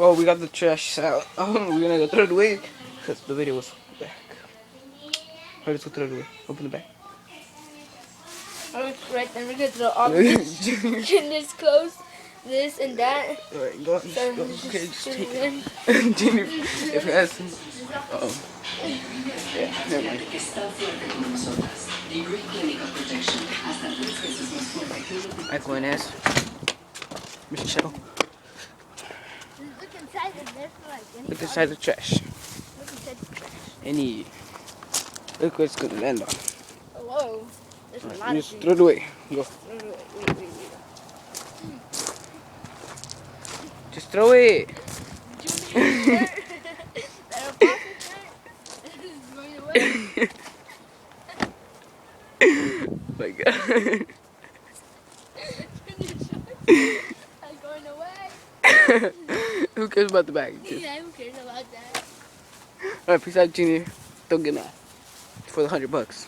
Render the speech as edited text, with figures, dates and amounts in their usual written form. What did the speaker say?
Well, we got the trash out. We're gonna go throw it away because the video was back. Alright, let's go throw it away. Open the bag. Right, then we're gonna throw all this this clothes, this and that. Alright, go on. So Go. Okay, just take it. it. Junior, if it has some. Yeah, never mind. Alright, go in, ass. Mr. Shell. Look inside and there's like Look inside the trash. Look inside the trash. Any. Look what it's gonna land on. Whoa. There's a lot of Just things. throw it away. Go. Wait. Just throw it. Junior, that a is going away. My God. I'm going away. Who cares about the bag? Yeah, who cares about that? Alright, peace out, Junior. Don't get mad for the $100.